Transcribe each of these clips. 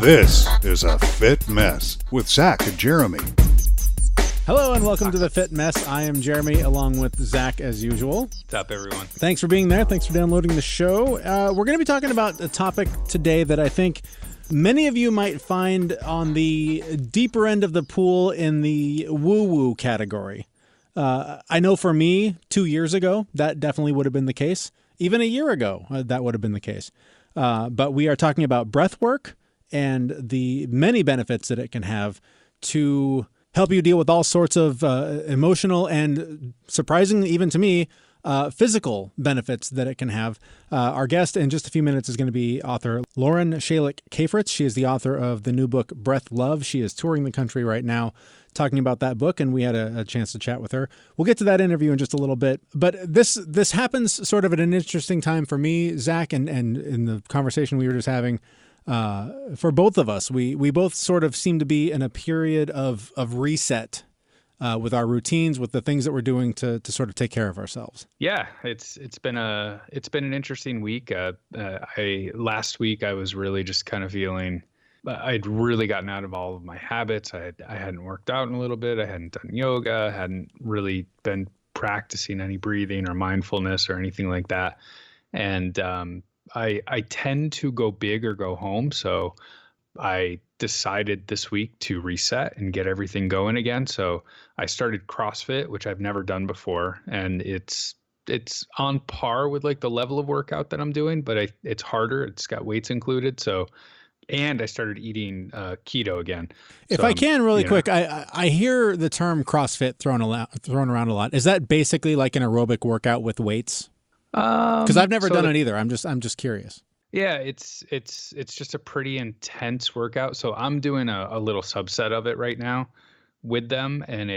This is A Fit Mess with Zach and Jeremy. Hello and welcome to The Fit Mess. I am Jeremy along with Zach as usual. What's up, everyone? Thanks for being there. Thanks for downloading the show. We're going to be talking about a topic today that I think many of you might find on the deeper end of the pool in the woo-woo category. I know for me, 2 years ago, that definitely would have been the case. Even a year ago, that would have been the case. But we are talking about breath work and the many benefits that it can have to help you deal with all sorts of emotional and, surprisingly even to me, physical benefits that it can have. Our guest in just a few minutes is going to be author Lauren Chelec Cafritz. She is the author of the new book, Breath Love. She is touring the country right now talking about that book, and we had a chance to chat with her. We'll get to that interview in just a little bit. But this happens sort of at an interesting time for me, Zach, and in the conversation we were just having. For both of us, we both sort of seem to be in a period of reset with our routines, with the things that we're doing to sort of take care of ourselves. Yeah, it's been an interesting week. Last week I was really just kind of feeling I'd really gotten out of all of my habits. I hadn't worked out in a little bit. I hadn't done yoga. Hadn't really been practicing any breathing or mindfulness or anything like that. And I tend to go big or go home. So I decided this week to reset and get everything going again. So I started CrossFit, which I've never done before. And it's on par with like the level of workout that I'm doing, but it's harder. It's got weights included. And I started eating keto again. If I can really quick, I hear the term CrossFit thrown around a lot. Is that basically like an aerobic workout with weights? Because I've never done it either. I'm just curious. Yeah, it's just a pretty intense workout. So I'm doing a little subset of it right now with them, and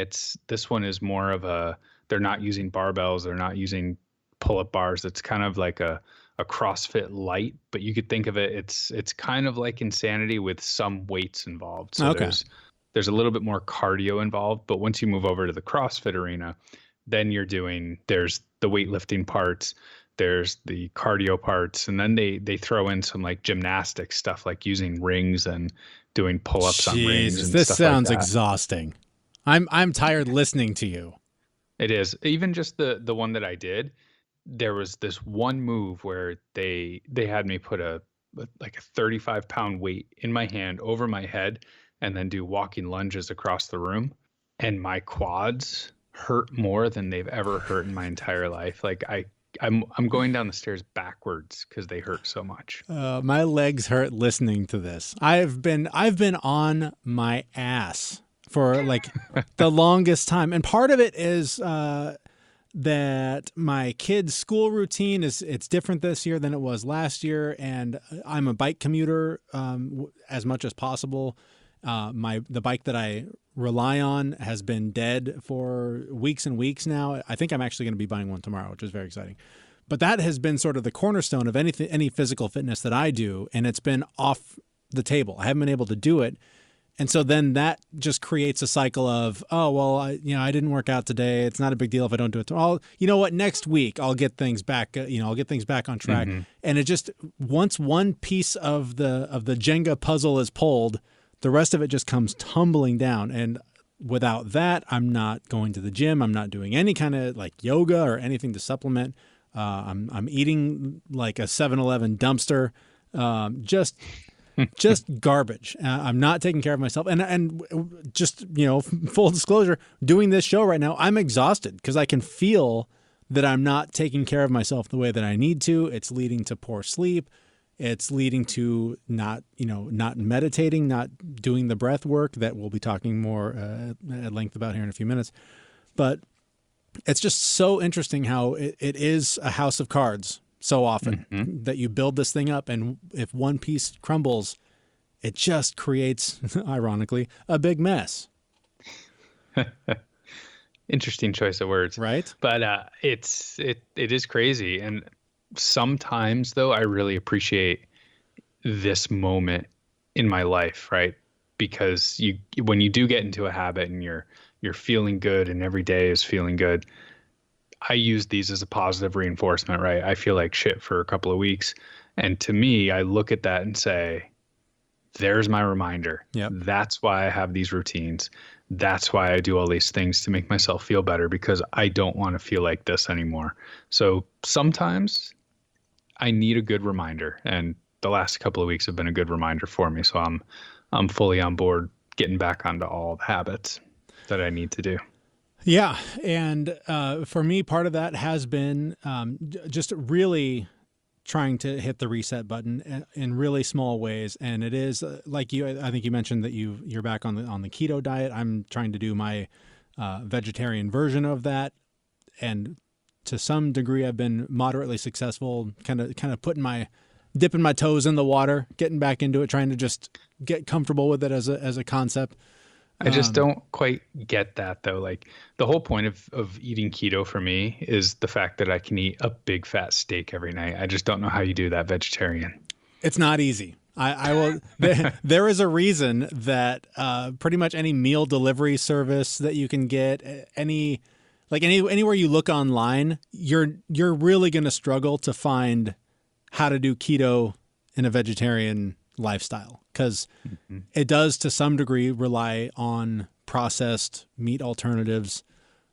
this one is more of they're not using barbells, they're not using pull-up bars. It's kind of like a CrossFit light, but you could think of it. It's kind of like Insanity with some weights involved. So okay. There's a little bit more cardio involved, but once you move over to the CrossFit arena, then there's the weightlifting parts, there's the cardio parts, and then they throw in some like gymnastics stuff, like using rings and doing pull-ups on rings. And this stuff sounds like that. Exhausting. I'm tired listening to you. It is. Even just the one that I did, there was this one move where they had me put a 35-pound weight in my hand over my head and then do walking lunges across the room, and my quads hurt more than they've ever hurt in my entire life. Like I'm going down the stairs backwards because they hurt so much. My legs hurt listening to this. I've been on my ass for like the longest time, and part of it is that my kids' school routine it's different this year than it was last year, and I'm a bike commuter as much as possible. The bike that I rely on has been dead for weeks and weeks now. I think I'm actually going to be buying one tomorrow, which is very exciting. But that has been sort of the cornerstone of any physical fitness that I do, and it's been off the table. I haven't been able to do it. And so then that just creates a cycle of, oh, well, I didn't work out today. It's not a big deal if I don't do it tomorrow. You know what? Next week I'll get things back. I'll get things back on track. Mm-hmm. And it just, once one piece of the Jenga puzzle is pulled, the rest of it just comes tumbling down. And without that, I'm not going to the gym. I'm not doing any kind of like yoga or anything to supplement. I'm eating like a 7-Eleven dumpster. Just garbage. I'm not taking care of myself. And just, full disclosure, doing this show right now, I'm exhausted because I can feel that I'm not taking care of myself the way that I need to. It's leading to poor sleep. It's leading to not meditating, not doing the breath work that we'll be talking more at length about here in a few minutes. But it's just so interesting how it is a house of cards so often that you build this thing up, and if one piece crumbles, it just creates, ironically, a big mess. Interesting choice of words, right? But it is crazy, and sometimes though I really appreciate this moment in my life, right? Because when you do get into a habit and you're feeling good and every day is feeling good, I use these as a positive reinforcement, right? I feel like shit for a couple of weeks. And to me, I look at that and say, there's my reminder. Yep. That's why I have these routines. That's why I do all these things to make myself feel better, because I don't want to feel like this anymore. So sometimes I need a good reminder, and the last couple of weeks have been a good reminder for me. So I'm fully on board getting back onto all the habits that I need to do. Yeah. And for me, part of that has been just really trying to hit the reset button in really small ways. And it is like I think you mentioned that you're back on the keto diet. I'm trying to do my vegetarian version of that. And to some degree, I've been moderately successful, kind of dipping my toes in the water, getting back into it, trying to just get comfortable with it as a concept. I just don't quite get that, though. Like, the whole point of eating keto for me is the fact that I can eat a big fat steak every night. I just don't know how you do that vegetarian. It's not easy. I will. There is a reason that pretty much any meal delivery service that you can get, anywhere you look online, you're really going to struggle to find how to do keto in a vegetarian lifestyle, because it does to some degree rely on processed meat alternatives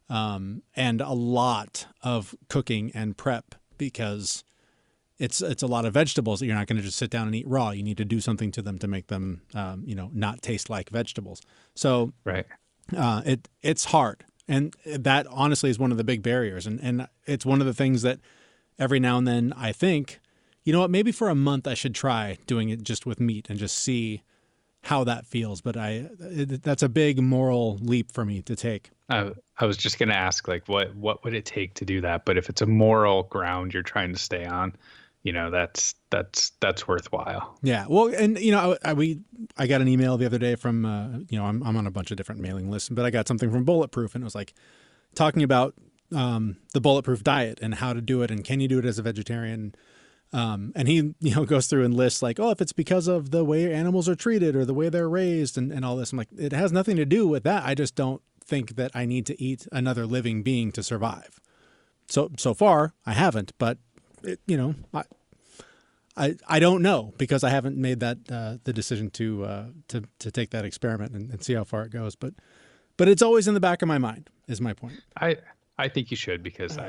and a lot of cooking and prep, because it's a lot of vegetables that you're not going to just sit down and eat raw. You need to do something to them to make them not taste like vegetables. So right. It's hard, and that honestly is one of the big barriers, and it's one of the things that every now and then I think, you know what, maybe for a month I should try doing it just with meat and just see how that feels. But that's a big moral leap for me to take. I was just going to ask, like, what would it take to do that? But if it's a moral ground you're trying to stay on, that's worthwhile. Yeah. Well, and I got an email the other day from I'm on a bunch of different mailing lists, but I got something from Bulletproof, and it was like talking about the Bulletproof diet and how to do it, and can you do it as a vegetarian? And he, goes through and lists like, oh, if it's because of the way animals are treated or the way they're raised and all this. I'm like, it has nothing to do with that. I just don't think that I need to eat another living being to survive. So far I haven't, but I don't know, because I haven't made that, the decision to take that experiment and see how far it goes. But it's always in the back of my mind is my point. I think you should, because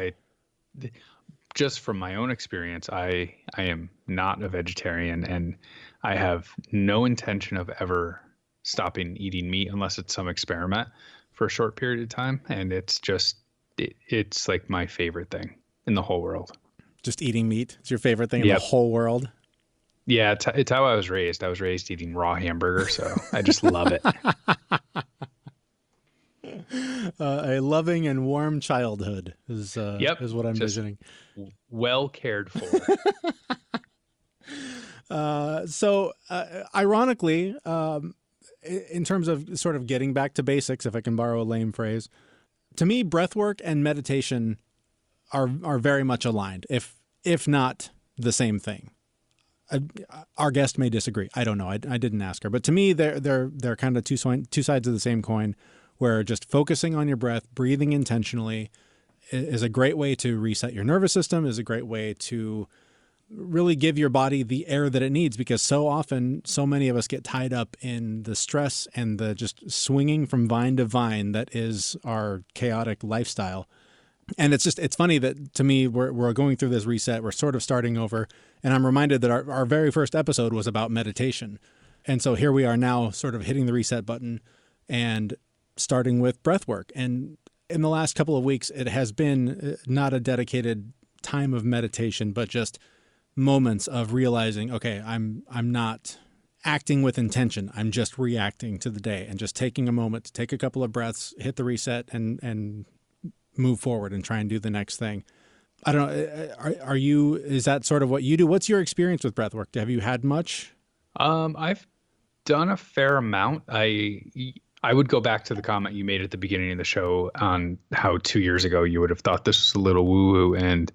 just from my own experience, I am not a vegetarian, and I have no intention of ever stopping eating meat unless it's some experiment for a short period of time. And it's just, it's like my favorite thing in the whole world. Just eating meat is your favorite thing in the whole world? Yeah, it's how I was raised. I was raised eating raw hamburger, so I just love it. A loving and warm childhood is what I'm visioning. Well cared for. Ironically, in terms of sort of getting back to basics, if I can borrow a lame phrase, to me, breathwork and meditation are very much aligned, if not the same thing. Our guest may disagree. I don't know. I didn't ask her, but to me, they're kind of two sides of the same coin, where just focusing on your breath, breathing intentionally, is a great way to reset your nervous system, is a great way to really give your body the air that it needs, because so often, so many of us get tied up in the stress and the just swinging from vine to vine that is our chaotic lifestyle. And it's funny that, to me, we're going through this reset, we're sort of starting over, and I'm reminded that our very first episode was about meditation. And so here we are now sort of hitting the reset button and starting with breath work. And in the last couple of weeks, it has been not a dedicated time of meditation, but just moments of realizing, okay, I'm not acting with intention. I'm just reacting to the day and just taking a moment to take a couple of breaths, hit the reset, and move forward and try and do the next thing. I don't know. Is that sort of what you do? What's your experience with breath work? Have you had much? I've done a fair amount. I would go back to the comment you made at the beginning of the show on how 2 years ago you would have thought this was a little woo-woo. And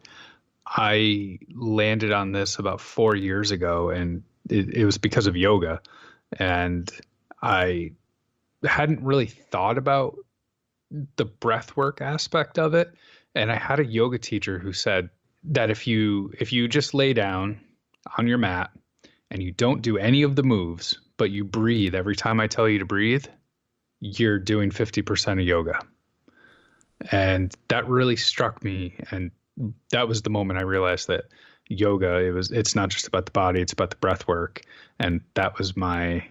I landed on this about 4 years ago. And it was because of yoga. And I hadn't really thought about the breath work aspect of it. And I had a yoga teacher who said that if you just lay down on your mat and you don't do any of the moves, but you breathe every time I tell you to breathe, you're doing 50% of yoga. And that really struck me. And that was the moment I realized that yoga, it's not just about the body, it's about the breath work. And that was my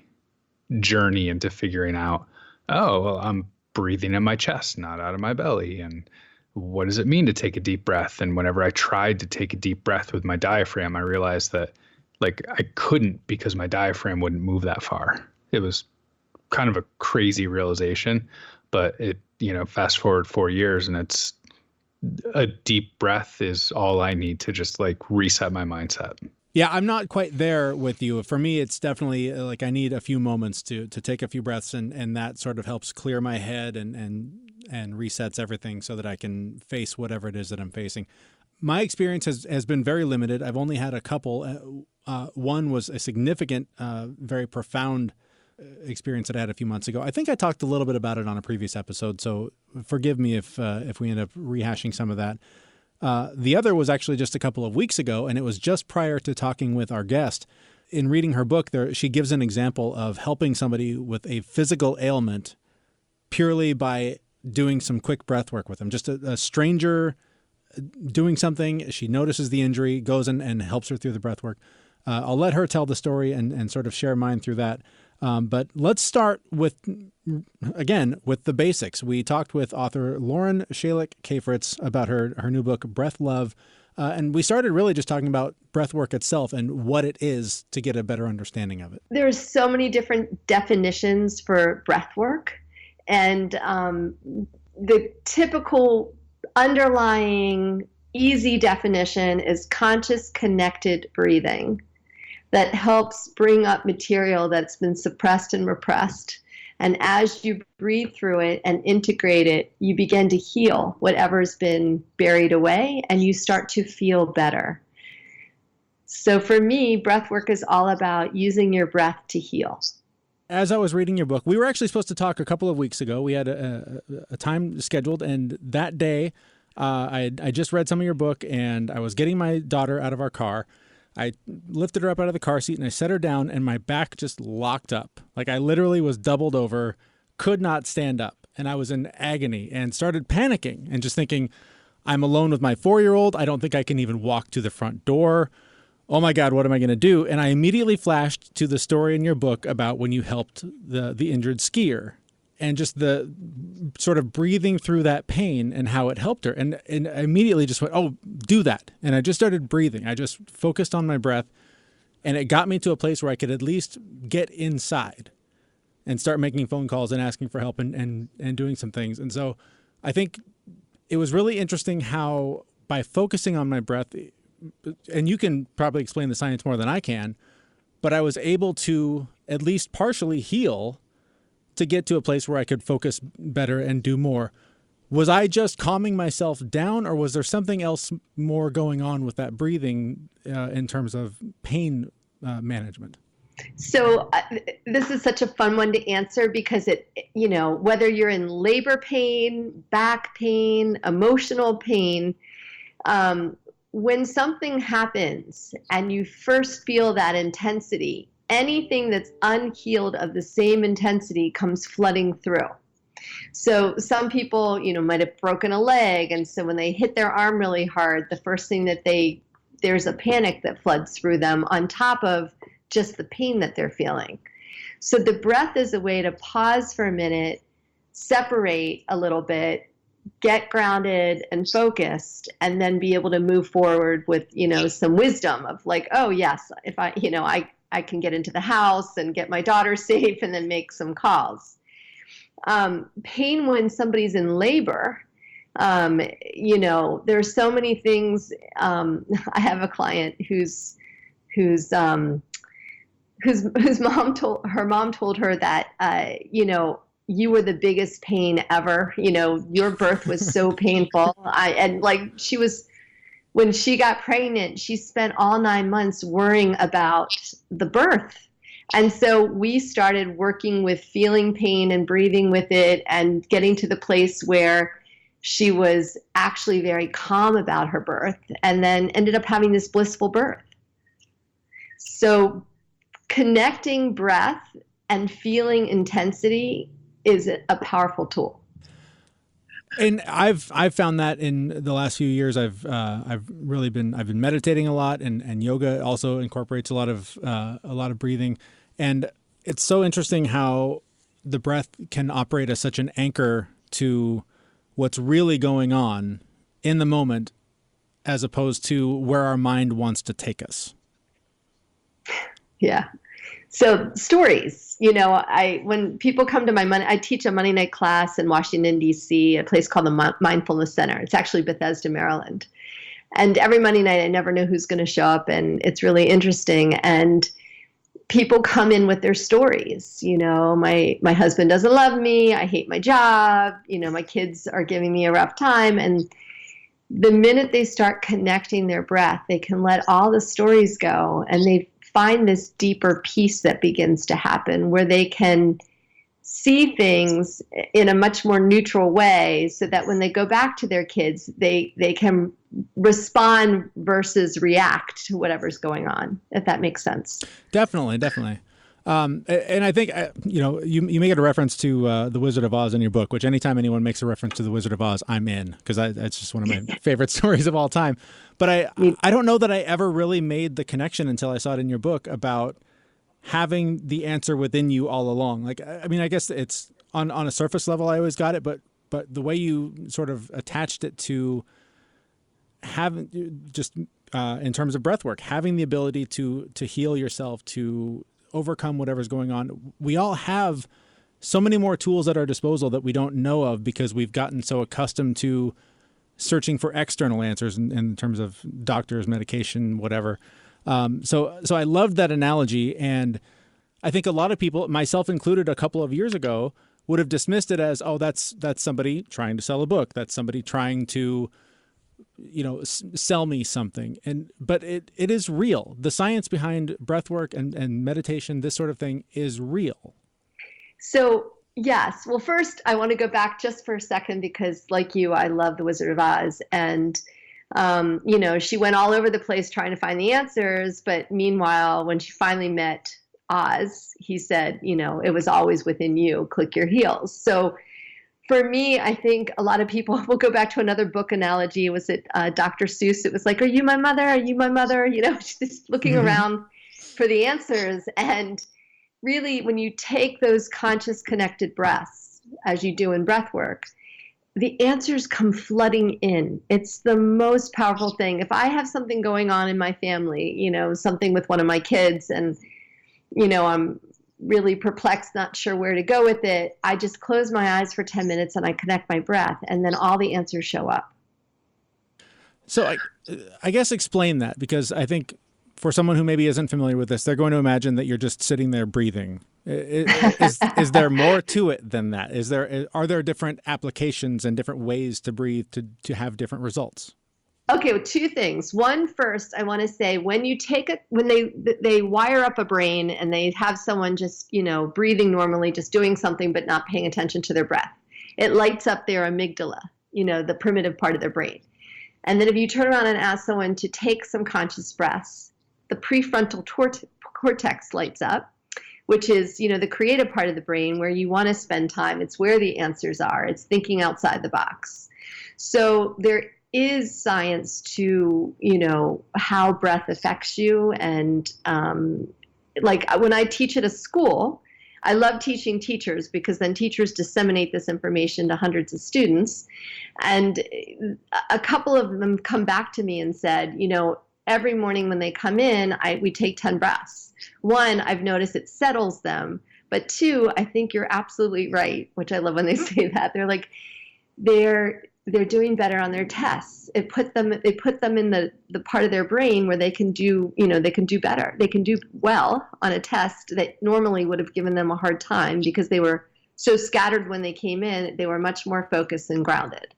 journey into figuring out, oh, well, I'm breathing in my chest, not out of my belly. And what does it mean to take a deep breath? And whenever I tried to take a deep breath with my diaphragm, I realized that like I couldn't, because my diaphragm wouldn't move that far. It was kind of a crazy realization, but it, fast forward 4 years and it's a deep breath is all I need to just like reset my mindset. Yeah, I'm not quite there with you. For me, it's definitely like I need a few moments to take a few breaths, and that sort of helps clear my head and resets everything so that I can face whatever it is that I'm facing. My experience has been very limited. I've only had a couple. One was a significant, very profound experience that I had a few months ago. I think I talked a little bit about it on a previous episode, so forgive me if we end up rehashing some of that. The other was actually just a couple of weeks ago, and it was just prior to talking with our guest. In reading her book, she gives an example of helping somebody with a physical ailment purely by doing some quick breath work with them. Just a stranger doing something, she notices the injury, goes and helps her through the breath work. I'll let her tell the story and sort of share mine through that. But let's start with the basics. We talked with author Lauren Chelec Cafritz about her new book, Breath Love. And we started really just talking about breath work itself and what it is to get a better understanding of it. There's so many different definitions for breath work. And the typical underlying easy definition is conscious connected breathing that helps bring up material that's been suppressed and repressed. And as you breathe through it and integrate it, you begin to heal whatever's been buried away and you start to feel better. So for me, breath work is all about using your breath to heal. As I was reading your book, we were actually supposed to talk a couple of weeks ago. We had a time scheduled, and that day I just read some of your book, and I was getting my daughter out of our car. I lifted her up out of the car seat and I set her down, and my back just locked up. Like I literally was doubled over, could not stand up. And I was in agony and started panicking and just thinking, I'm alone with my 4-year-old. I don't think I can even walk to the front door. Oh my God, what am I going to do? And I immediately flashed to the story in your book about when you helped the injured skier, and just the sort of breathing through that pain and how it helped her. And I immediately just went, oh, do that. And I just started breathing. I just focused on my breath, and it got me to a place where I could at least get inside and start making phone calls and asking for help and doing some things. And so I think it was really interesting how by focusing on my breath, and you can probably explain the science more than I can, but I was able to at least partially heal to get to a place where I could focus better and do more. Was I just calming myself down, or was there something else more going on with that breathing in terms of pain management? So this is such a fun one to answer because whether you're in labor pain, back pain, emotional pain, when something happens and you first feel that intensity, anything that's unhealed of the same intensity comes flooding through. So some people, might have broken a leg. And so when they hit their arm really hard, the first thing there's a panic that floods through them on top of just the pain that they're feeling. So the breath is a way to pause for a minute, separate a little bit, get grounded and focused, and then be able to move forward with, some wisdom of like, oh yes, if I can get into the house and get my daughter safe and then make some calls. Pain when somebody's in labor, there's so many things. I have a client whose mom told her that, you were the biggest pain ever. Your birth was so painful. She was when she got pregnant, she spent all 9 months worrying about the birth. And so we started working with feeling pain and breathing with it and getting to the place where she was actually very calm about her birth, and then ended up having this blissful birth. So connecting breath and feeling intensity is a powerful tool. And I've found that in the last few years, I've been meditating a lot, and yoga also incorporates a lot of breathing. And it's so interesting how the breath can operate as such an anchor to what's really going on in the moment, as opposed to where our mind wants to take us. Yeah. So stories, when people come to I teach a Monday night class in Washington, D.C., a place called the Mindfulness Center. It's actually Bethesda, Maryland. And every Monday night, I never know who's going to show up, and it's really interesting. And people come in with their stories. My husband doesn't love me. I hate my job. My kids are giving me a rough time. And the minute they start connecting their breath, they can let all the stories go, and they find this deeper peace that begins to happen where they can see things in a much more neutral way, so that when they go back to their kids, they can respond versus react to whatever's going on, if that makes sense. Definitely. And I think, you make it a reference to The Wizard of Oz in your book, which anytime anyone makes a reference to The Wizard of Oz, I'm in, because that's just one of my favorite stories of all time. But I don't know that I ever really made the connection until I saw it in your book about having the answer within you all along. Like, I mean, I guess it's on a surface level, I always got it, but the way you sort of attached it to having just in terms of breath work, having the ability to heal yourself, to overcome whatever's going on. We all have so many more tools at our disposal that we don't know of because we've gotten so accustomed to searching for external answers in terms of doctors, medication, whatever. So I loved that analogy. And I think a lot of people, myself included a couple of years ago, would have dismissed it as, oh, that's somebody trying to sell a book. That's somebody trying to, sell me something. But it is real. The science behind breath work and meditation, this sort of thing, is real. So yes. Well, first, I want to go back just for a second because, like you, I love The Wizard of Oz. And, she went all over the place trying to find the answers. But meanwhile, when she finally met Oz, he said, it was always within you. Click your heels. So for me, I think a lot of people will go back to another book analogy. Was it Dr. Seuss? It was like, are you my mother? Are you my mother? Just looking around for the answers. And really, when you take those conscious connected breaths, as you do in breath work, the answers come flooding in. It's the most powerful thing. If I have something going on in my family, something with one of my kids, and, I'm really perplexed, not sure where to go with it, I just close my eyes for 10 minutes and I connect my breath, and then all the answers show up. So I guess explain that, because I think for someone who maybe isn't familiar with this, they're going to imagine that you're just sitting there breathing. Is there more to it than that? Are there different applications and different ways to breathe to have different results? Okay, well, two things. One, first, I want to say when they wire up a brain and they have someone just, breathing normally, just doing something but not paying attention to their breath, it lights up their amygdala, the primitive part of their brain. And then if you turn around and ask someone to take some conscious breaths, the prefrontal cortex lights up, which is, the creative part of the brain where you want to spend time. It's where the answers are. It's thinking outside the box. So there is science to, how breath affects you. And like when I teach at a school, I love teaching teachers because then teachers disseminate this information to hundreds of students. And a couple of them come back to me and said, every morning when they come in, we take 10 breaths. One, I've noticed it settles them. But two, I think you're absolutely right, which I love when they say that. They're like, they're doing better on their tests. They put them in the part of their brain where they can do, they can do better. They can do well on a test that normally would have given them a hard time because they were so scattered when they came in. They were much more focused and grounded.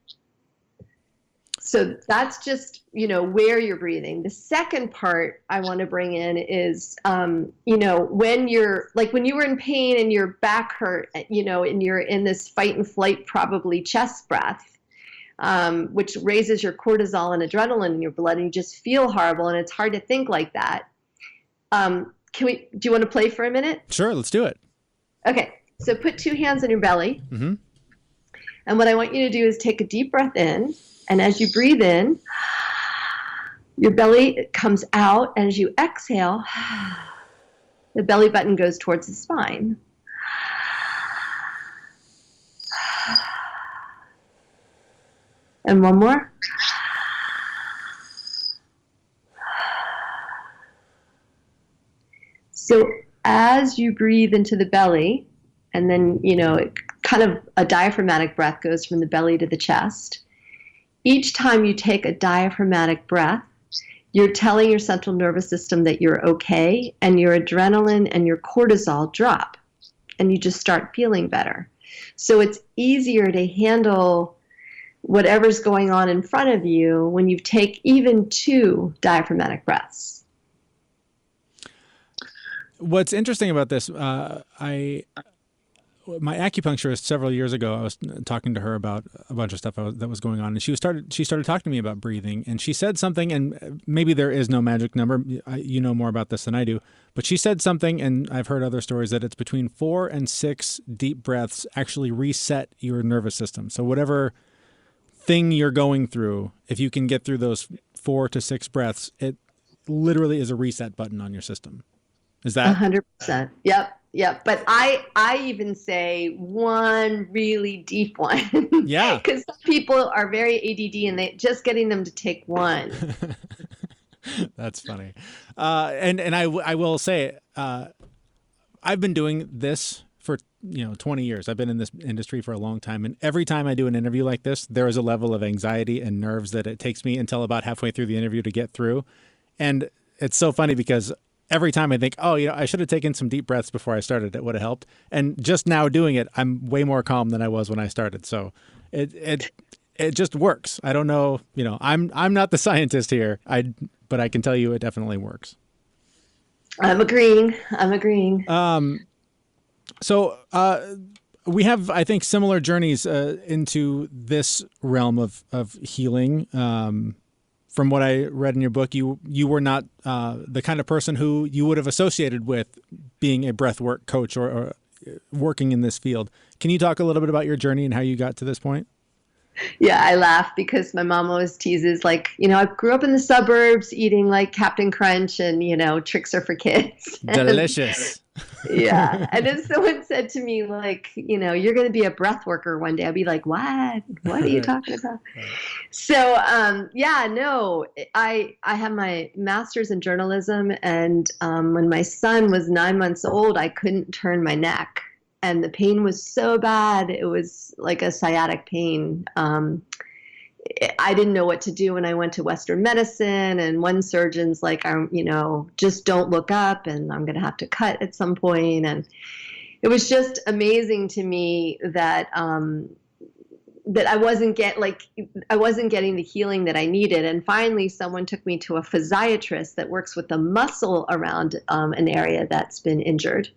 So that's just, where you're breathing. The second part I want to bring in is, when you were in pain and your back hurt, and you're in this fight and flight, probably chest breath, which raises your cortisol and adrenaline in your blood, and you just feel horrible, and it's hard to think like that. Do you want to play for a minute? Sure, let's do it. Okay, so put 2 hands on your belly. Mm-hmm. And what I want you to do is take a deep breath in. And as you breathe in, your belly comes out. And as you exhale, the belly button goes towards the spine. And one more. So as you breathe into the belly, and then, kind of a diaphragmatic breath goes from the belly to the chest. Each time you take a diaphragmatic breath, you're telling your central nervous system that you're okay, and your adrenaline and your cortisol drop, and you just start feeling better. So it's easier to handle whatever's going on in front of you when you take even 2 diaphragmatic breaths. What's interesting about this, my acupuncturist several years ago, I was talking to her about a bunch of stuff that was going on, and she started talking to me about breathing, and she said something, and maybe there is no magic number. You know more about this than I do, but she said something, and I've heard other stories that it's between 4 and 6 deep breaths actually reset your nervous system. So whatever thing you're going through, if you can get through those 4 to 6 breaths, it literally is a reset button on your system. Is that 100%? Yep. But I even say one really deep one. Yeah. Because some people are very ADD, and just getting them to take one. That's funny. And I will say, I've been doing this for 20 years. I've been in this industry for a long time, and every time I do an interview like this, there is a level of anxiety and nerves that it takes me until about halfway through the interview to get through. And it's so funny because every time I think, I should have taken some deep breaths before I started. It would have helped. And just now doing it, I'm way more calm than I was when I started. So it just works. I don't know, I'm not the scientist here. But I can tell you it definitely works. I'm agreeing. So we have, I think, similar journeys into this realm of healing. From what I read in your book, you were not the kind of person who you would have associated with being a breathwork coach or working in this field. Can you talk a little bit about your journey and how you got to this point? Yeah, I laugh because my mom always teases, I grew up in the suburbs eating like Captain Crunch and, tricks are for kids. Delicious. Yeah. And if someone said to me, you're going to be a breath worker one day, I'd be like, what? What are you talking about? So, I have my master's in journalism. And when my son was 9 months old, I couldn't turn my neck. And the pain was so bad. It was like a sciatic pain. I didn't know what to do when I went to Western medicine, and one surgeon's like, just don't look up, and I'm going to have to cut at some point. And it was just amazing to me that that I wasn't getting the healing that I needed. And finally, someone took me to a physiatrist that works with the muscle around an area that's been injured.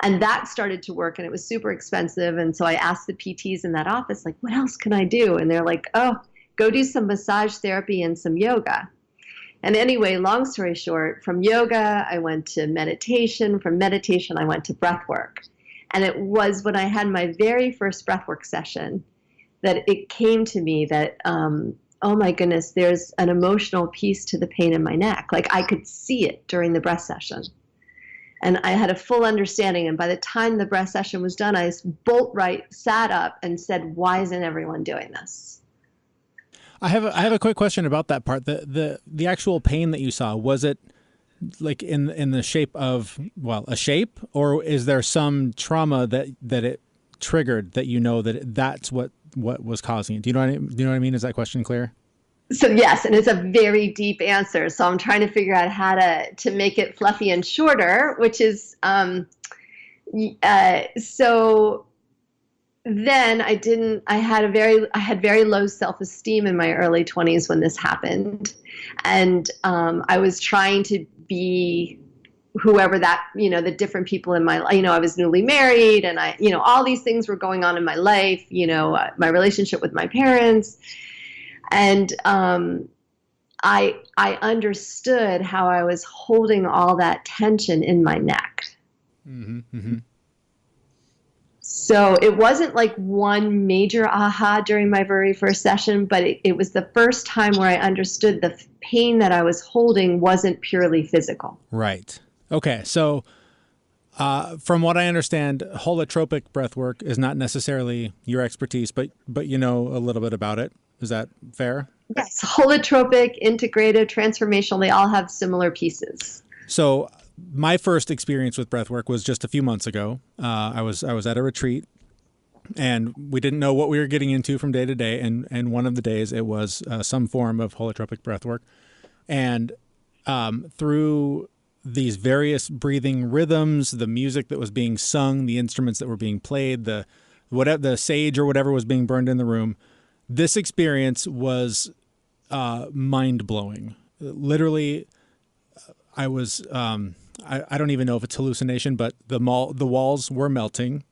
And that started to work, and it was super expensive. And so I asked the PTs in that office, what else can I do? And they're like, go do some massage therapy and some yoga. And anyway, long story short, from yoga, I went to meditation. From meditation, I went to breath work. And it was when I had my very first breath work session that it came to me that, oh my goodness, there's an emotional piece to the pain in my neck. I could see it during the breath session. And I had a full understanding. And by the time the breath session was done, I bolt right sat up and said, why isn't everyone doing this? I have a quick question about that part. The actual pain that you saw, was it in the shape of, a shape, or is there some trauma that it triggered that that's what was causing it? Do you know what I mean? Is that question clear? So yes, and it's a very deep answer. So I'm trying to figure out how to make it fluffy and shorter, which is so then I had very low self-esteem in my early 20s when this happened. And I was trying to be whoever that, the different people in my life, I was newly married, and all these things were going on in my life, my relationship with my parents. And I understood how I was holding all that tension in my neck. Mm-hmm, mm-hmm. So it wasn't like one major aha during my very first session, but it was the first time where I understood the pain that I was holding wasn't purely physical. Right. Okay. So from what I understand, holotropic breathwork is not necessarily your expertise, but you know a little bit about it. Is that fair? Yes. Holotropic, integrative, transformational, they all have similar pieces. So my first experience with breathwork was just a few months ago. I was at a retreat, and we didn't know what we were getting into from day to day. And one of the days it was some form of holotropic breathwork. And through these various breathing rhythms, the music that was being sung, the instruments that were being played, the sage or whatever was being burned in the room, this experience was mind blowing. Literally, I was I don't even know if it's hallucination, but the walls were melting.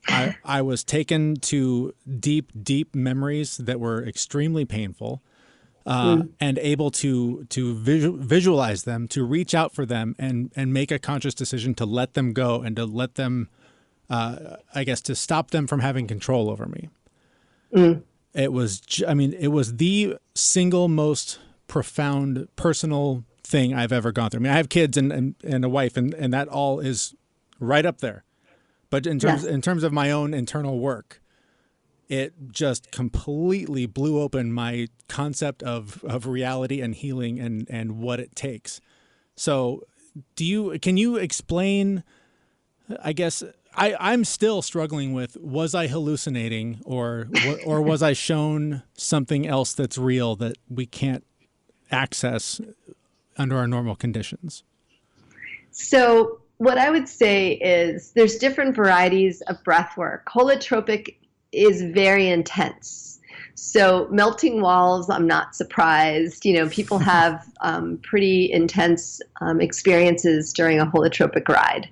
I was taken to deep memories that were extremely painful, and able to visualize them, to reach out for them, and make a conscious decision to let them go and to let them, I guess, to stop them from having control over me. Mm. It was, it was the single most profound personal thing I've ever gone through. I have kids and a wife, and that all is right up there. But in terms of my own internal work, it just completely blew open my concept of reality and healing and what it takes. So can you explain, I guess, I'm still struggling with, was I hallucinating or was I shown something else that's real that we can't access under our normal conditions? So what I would say is there's different varieties of breath work. Holotropic is very intense. So melting walls, I'm not surprised. People have pretty intense experiences during a holotropic ride.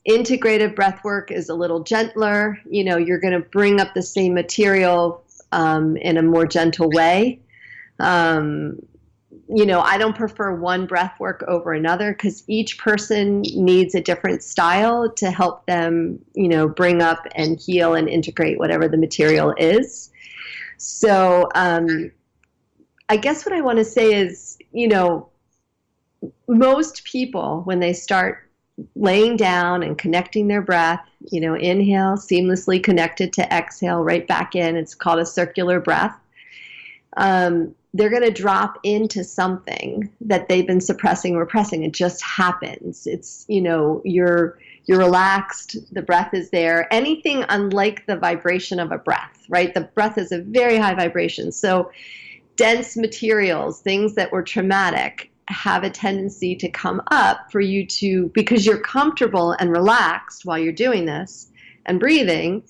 Integrative breath work is a little gentler. You're going to bring up the same material in a more gentle way. I don't prefer one breath work over another because each person needs a different style to help them, bring up and heal and integrate whatever the material is. So I guess what I want to say is, most people, when they start laying down and connecting their breath, inhale, seamlessly connected to exhale, right back in. It's called a circular breath. They're going to drop into something that they've been suppressing, repressing. It just happens. It's, you're relaxed. The breath is there. Anything unlike the vibration of a breath, right? The breath is a very high vibration. So dense materials, things that were traumatic, have a tendency to come up for you to, because you're comfortable and relaxed while you're doing this and breathing.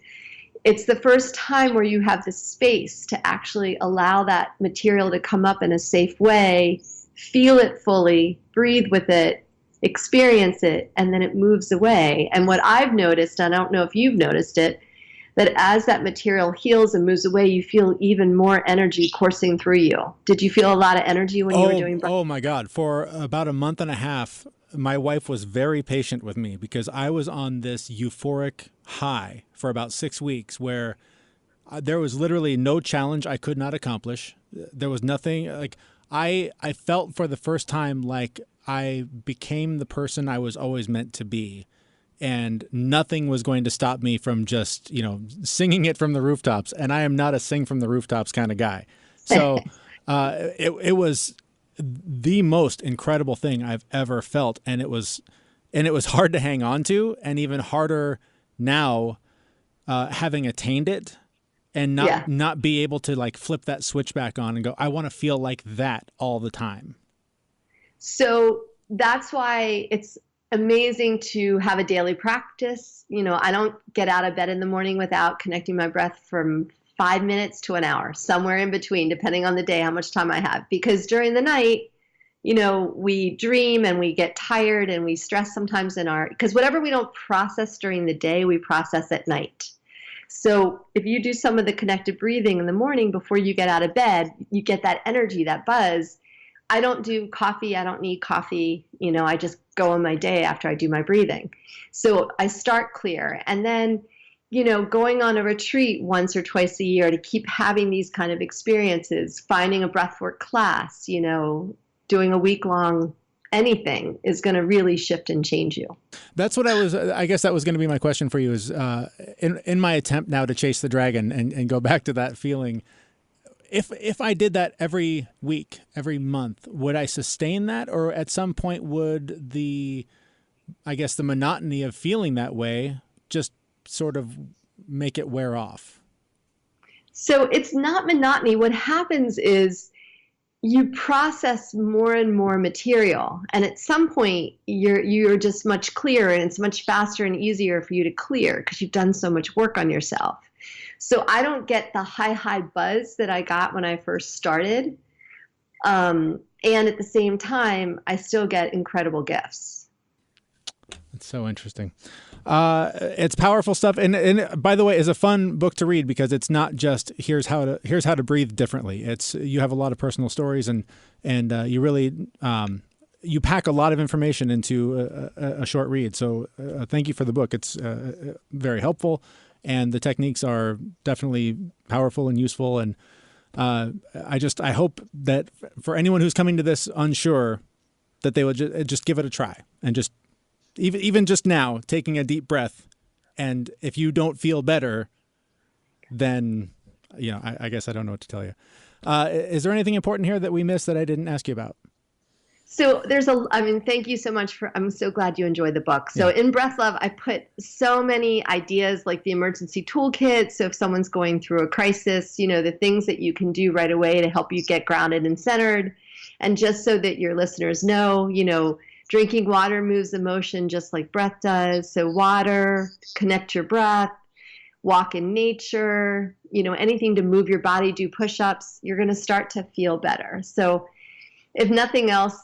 It's the first time where you have the space to actually allow that material to come up in a safe way, feel it fully, breathe with it, experience it, and then it moves away. And what I've noticed, I don't know if you've noticed it, that as that material heals and moves away, you feel even more energy coursing through you. Did you feel a lot of energy when you were doing breath? Oh my God. For about a month and a half, my wife was very patient with me because I was on this euphoric high for about 6 weeks where there was literally no challenge I could not accomplish. There was nothing like I felt for the first time like I became the person I was always meant to be. And nothing was going to stop me from just, singing it from the rooftops. And I am not a sing from the rooftops kind of guy. So it was the most incredible thing I've ever felt. And it was hard to hang on to, and even harder now having attained it and not be able to like flip that switch back on and go, I want to feel like that all the time. So that's why amazing to have a daily practice. I don't get out of bed in the morning without connecting my breath from 5 minutes to an hour, somewhere in between, depending on the day, how much time I have. Because during the night, we dream and we get tired and we stress sometimes because whatever we don't process during the day, we process at night. So if you do some of the connected breathing in the morning before you get out of bed, you get that energy, that buzz. I don't do coffee. I don't need coffee. I just go on my day after I do my breathing. So I start clear. And then, going on a retreat once or twice a year to keep having these kind of experiences, finding a breathwork class, doing a week-long anything is going to really shift and change you. That's what I guess that was going to be my question for you is in my attempt now to chase the dragon and go back to that feeling, if I did that every week, every month, would I sustain that? Or at some point would the monotony of feeling that way just sort of make it wear off? So it's not monotony. What happens is you process more and more material. And at some point you're just much clearer, and it's much faster and easier for you to clear because you've done so much work on yourself. So I don't get the high buzz that I got when I first started. And at the same time, I still get incredible gifts. It's so interesting. It's powerful stuff. And by the way, it's a fun book to read because it's not just here's how to breathe differently. You have a lot of personal stories and you really, you pack a lot of information into a short read. So thank you for the book. It's very helpful. And the techniques are definitely powerful and useful. And I hope that for anyone who's coming to this unsure, that they would just give it a try and just even just now taking a deep breath. And if you don't feel better, then I guess I don't know what to tell you. Is there anything important here that we missed that I didn't ask you about? So thank you so much I'm so glad you enjoyed the book. So in Breath Love, I put so many ideas like the Emergency Toolkit. So if someone's going through a crisis, the things that you can do right away to help you get grounded and centered. And just so that your listeners know, drinking water moves emotion just like breath does. So water, connect your breath, walk in nature, anything to move your body, do push-ups, you're going to start to feel better. So if nothing else,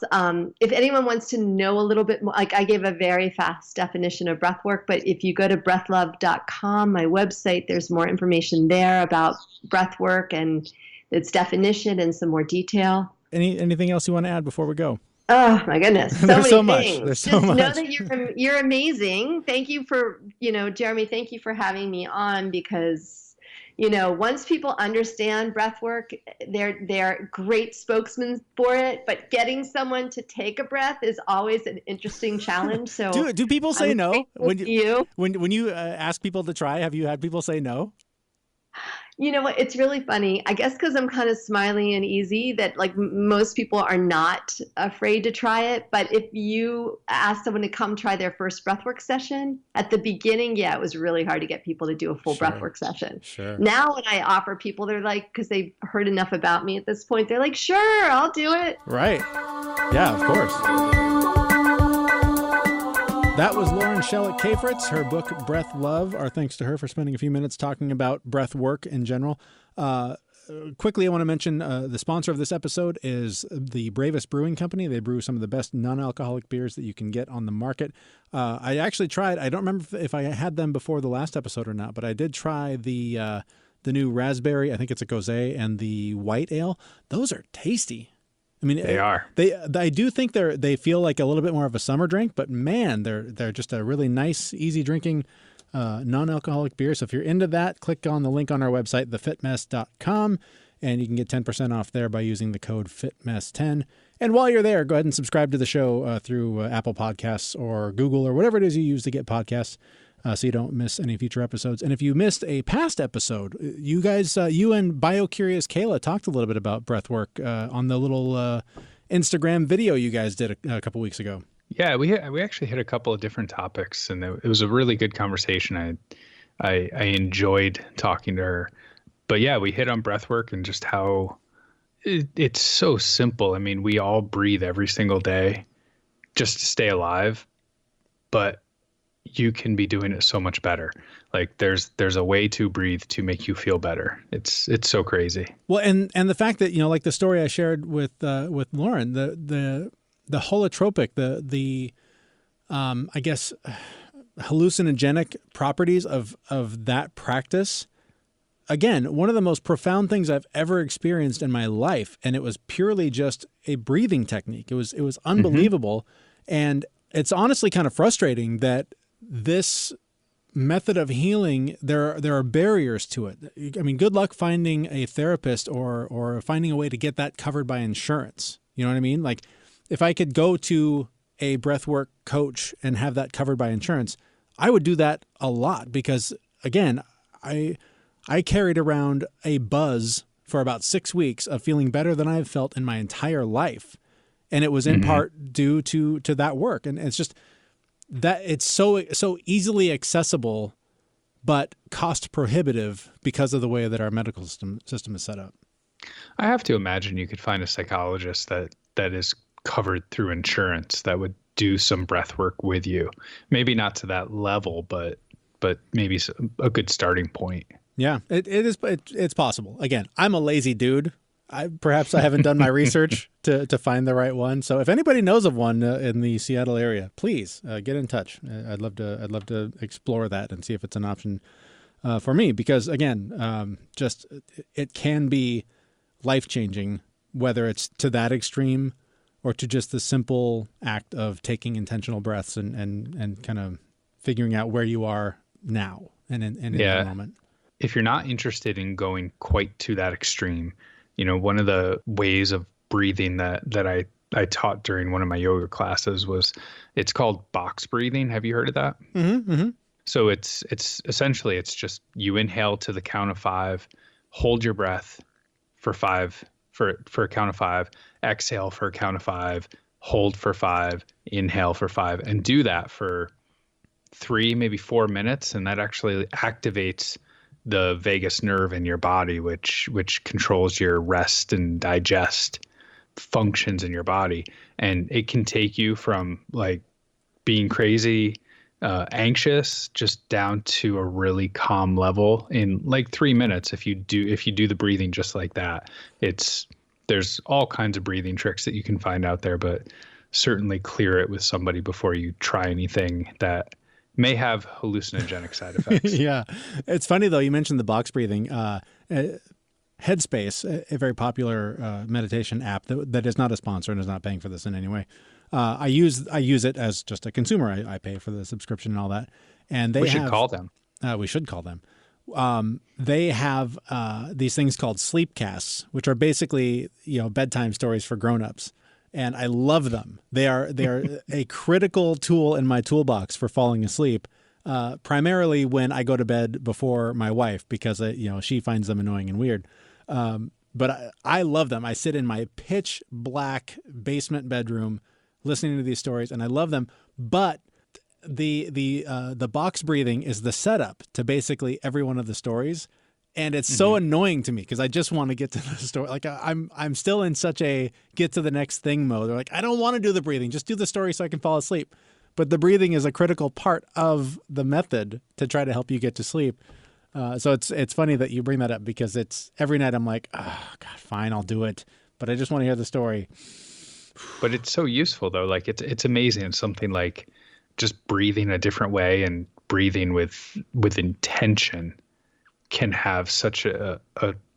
if anyone wants to know a little bit more, like I gave a very fast definition of breath work, but if you go to breathlove.com, my website, there's more information there about breath work and its definition and some more detail. Anything else you want to add before we go? Oh my goodness. There's so many things. There's so Just much. Know that you're amazing. Thank you for, Jeremy, thank you for having me on because once people understand breath work, they're great spokesmen for it, but getting someone to take a breath is always an interesting challenge. So do people say no when you ask people to try? Have you had people say no? You know what? It's really funny. I guess because I'm kind of smiley and easy that like most people are not afraid to try it. But if you ask someone to come try their first breathwork session at the beginning, it was really hard to get people to do a full breathwork session. Sure. Now when I offer people, they're like, because they've heard enough about me at this point, they're like, sure, I'll do it. Right. Yeah, of course. That was Lauren Chelec Cafritz, her book, Breath Love. Our thanks to her for spending a few minutes talking about breath work in general. Quickly, I want to mention the sponsor of this episode is the Bravest Brewing Company. They brew some of the best non-alcoholic beers that you can get on the market. I actually tried, I don't remember if I had them before the last episode or not, but I did try the new raspberry, I think it's a Gosé, and the white ale. Those are tasty. I mean, they are. I do think they feel like a little bit more of a summer drink, but man, they're just a really nice, easy drinking, non-alcoholic beer. So if you're into that, click on the link on our website, thefitmess.com, and you can get 10% off there by using the code FITMESS10. And while you're there, go ahead and subscribe to the show through Apple Podcasts or Google or whatever it is you use to get podcasts. So you don't miss any future episodes. And if you missed a past episode, you guys, you and Bio-Curious Kayla talked a little bit about breath work on the little Instagram video you guys did a couple weeks ago. Yeah, we actually hit a couple of different topics, and it was a really good conversation. I enjoyed talking to her. But yeah, we hit on breath work and just how it's so simple. I mean, we all breathe every single day just to stay alive. but you can be doing it so much better. Like there's a way to breathe to make you feel better. It's so crazy. Well, and the fact that, like the story I shared with Lauren, the holotropic, the I guess hallucinogenic properties of that practice. Again, one of the most profound things I've ever experienced in my life, and it was purely just a breathing technique. It was unbelievable, and it's honestly kind of frustrating that this method of healing, there are barriers to it. I mean, good luck finding a therapist or finding a way to get that covered by insurance. You know what I mean? Like, if I could go to a breathwork coach and have that covered by insurance, I would do that a lot because, again, I carried around a buzz for about 6 weeks of feeling better than I've felt in my entire life. And it was in part due to that work. And it's just that it's so easily accessible, but cost prohibitive because of the way that our medical system is set up. I have to imagine you could find a psychologist that is covered through insurance that would do some breath work with you. Maybe not to that level, but maybe a good starting point. Yeah, it's possible. Again, I'm a lazy dude. Perhaps I haven't done my research to find the right one. So if anybody knows of one in the Seattle area, please get in touch. I'd love to explore that and see if it's an option for me. Because again, just it can be life-changing, whether it's to that extreme or to just the simple act of taking intentional breaths and kind of figuring out where you are now and in that moment. If you're not interested in going quite to that extreme, one of the ways of breathing that I taught during one of my yoga classes it's called box breathing. Have you heard of that? Mm-hmm, mm-hmm. So it's essentially, it's just you inhale to the count of 5, hold your breath for 5, for a count of 5, exhale for a count of 5, hold for 5, inhale for 5, and do that for 3, maybe 4 minutes. And that actually activates the vagus nerve in your body, which controls your rest and digest functions in your body. And it can take you from like being crazy, anxious, just down to a really calm level in like 3 minutes. If you do the breathing just like that, there's all kinds of breathing tricks that you can find out there, but certainly clear it with somebody before you try anything that may have hallucinogenic side effects. Yeah. It's funny though, you mentioned the box breathing. Headspace, a very popular meditation app that is not a sponsor and is not paying for this in any way. I use it as just a consumer. I pay for the subscription and all that. And we should call them. We should call them. They have these things called sleep casts, which are basically bedtime stories for grown-ups. And I love them. They are a critical tool in my toolbox for falling asleep, primarily when I go to bed before my wife because she finds them annoying and weird. But I love them. I sit in my pitch black basement bedroom listening to these stories, and I love them. But the box breathing is the setup to basically every one of the stories. And it's so annoying to me because I just want to get to the story. Like I'm still in such a get to the next thing mode. They're like, I don't want to do the breathing. Just do the story so I can fall asleep. But the breathing is a critical part of the method to try to help you get to sleep. So it's funny that you bring that up because it's every night I'm like, oh, God, fine, I'll do it. But I just want to hear the story. But it's so useful though. Like it's amazing. It's something like just breathing a different way and breathing with intention can have such a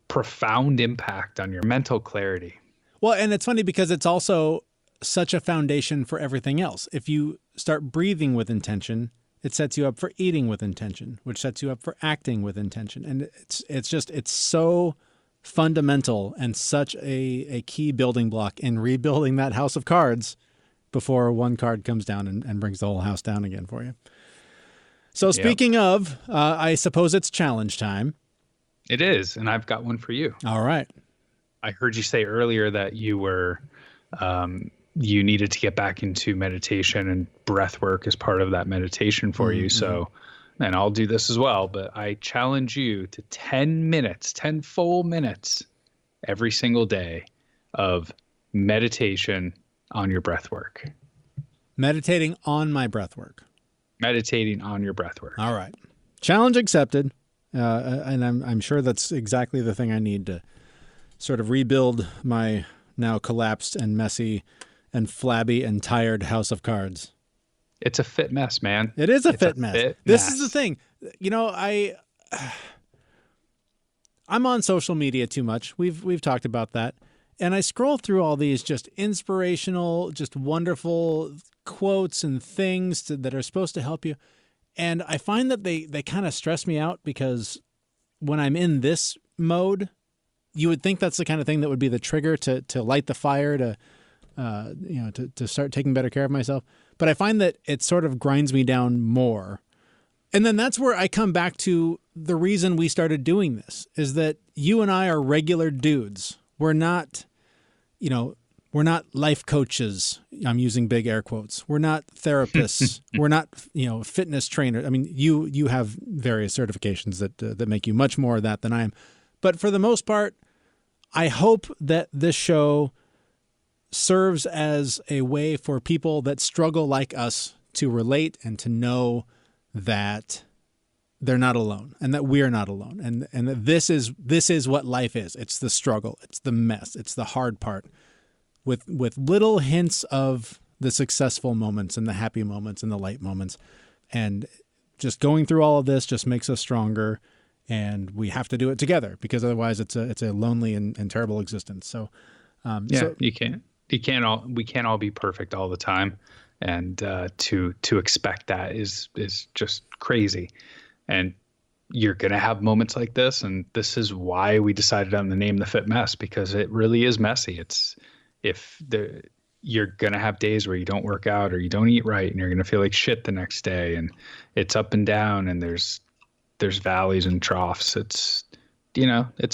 profound impact on your mental clarity. Well, and it's funny because it's also such a foundation for everything else. If you start breathing with intention, it sets you up for eating with intention, which sets you up for acting with intention. And it's so fundamental and such a key building block in rebuilding that house of cards before one card comes down and brings the whole house down again for you. So speaking of, I suppose it's challenge time. It is, and I've got one for you. All right. I heard you say earlier that you were, you needed to get back into meditation, and breath work is part of that meditation for you. So, and I'll do this as well, but I challenge you to 10 full minutes every single day of meditation on your breath work. Meditating on my breath work. meditating on your breath work. All right. Challenge accepted. And I'm sure that's exactly the thing I need to sort of rebuild my now collapsed and messy and flabby and tired house of cards. It's a fit mess, man. It is a fit mess. This is the thing. You know, I'm on social media too much. We've talked about that. And I scroll through all these just inspirational, just wonderful quotes and things that are supposed to help you. And I find that they kind of stress me out because when I'm in this mode, you would think that's the kind of thing that would be the trigger to light the fire, to start taking better care of myself. But I find that it sort of grinds me down more. And then that's where I come back to the reason we started doing this is that you and I are regular dudes. We're not life coaches. I'm using big air quotes. We're not therapists. We're not, fitness trainers. I mean, you have various certifications that make you much more of that than I am. But for the most part, I hope that this show serves as a way for people that struggle like us to relate and to know that they're not alone and that we're not alone. And that this is what life is. It's the struggle. It's the mess. It's the hard part with little hints of the successful moments and the happy moments and the light moments. And just going through all of this just makes us stronger. And we have to do it together because otherwise it's a lonely and terrible existence. So, we can't all be perfect all the time. And to expect that is just crazy. And you're going to have moments like this. And this is why we decided on the name, The Fit Mess, because it really is messy. You're going to have days where you don't work out or you don't eat right and you're going to feel like shit the next day. And it's up and down and there's valleys and troughs. It's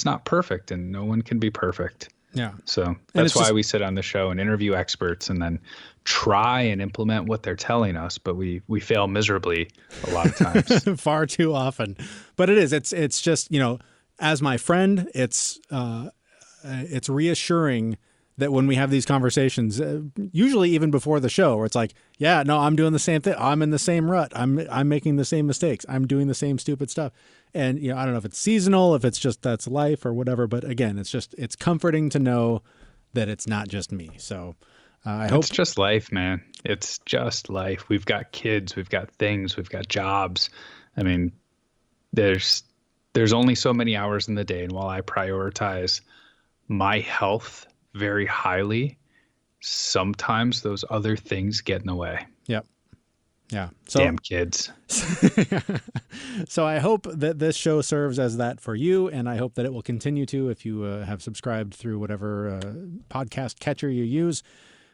not perfect and no one can be perfect. Yeah. So that's why we sit on the show and interview experts and then try and implement what they're telling us, but we fail miserably a lot of times. Far too often. But it's just, as my friend, it's reassuring that when we have these conversations, usually even before the show, where it's like, yeah, no, I'm doing the same thing. I'm in the same rut. I'm making the same mistakes. I'm doing the same stupid stuff. And, I don't know if it's seasonal, if it's just that's life or whatever. But again, it's comforting to know that it's not just me. So I hope it's just life, man. It's just life. We've got kids, we've got things, we've got jobs. I mean, there's only so many hours in the day. And while I prioritize my health very highly, sometimes those other things get in the way. Yep. Yeah. So, damn kids. So I hope that this show serves as that for you, and I hope that it will continue to if you have subscribed through whatever podcast catcher you use.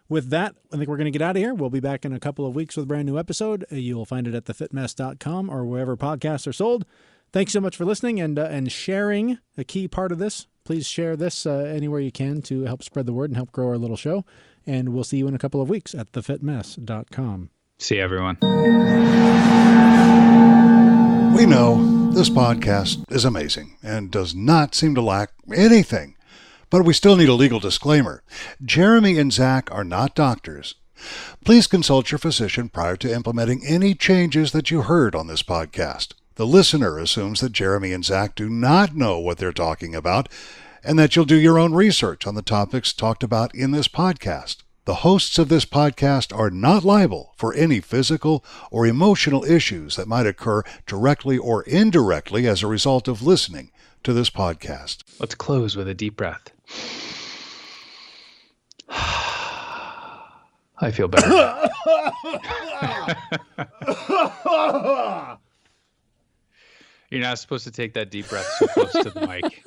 With that, I think we're going to get out of here. We'll be back in a couple of weeks with a brand new episode. You'll find it at thefitmess.com or wherever podcasts are sold. Thanks so much for listening and sharing a key part of this. Please share this anywhere you can to help spread the word and help grow our little show. And we'll see you in a couple of weeks at thefitmess.com. See you, everyone. We know this podcast is amazing and does not seem to lack anything, but we still need a legal disclaimer. Jeremy and Zach are not doctors. Please consult your physician prior to implementing any changes that you heard on this podcast. The listener assumes that Jeremy and Zach do not know what they're talking about and that you'll do your own research on the topics talked about in this podcast. The hosts of this podcast are not liable for any physical or emotional issues that might occur directly or indirectly as a result of listening to this podcast. Let's close with a deep breath. I feel better. You're not supposed to take that deep breath so close to the mic.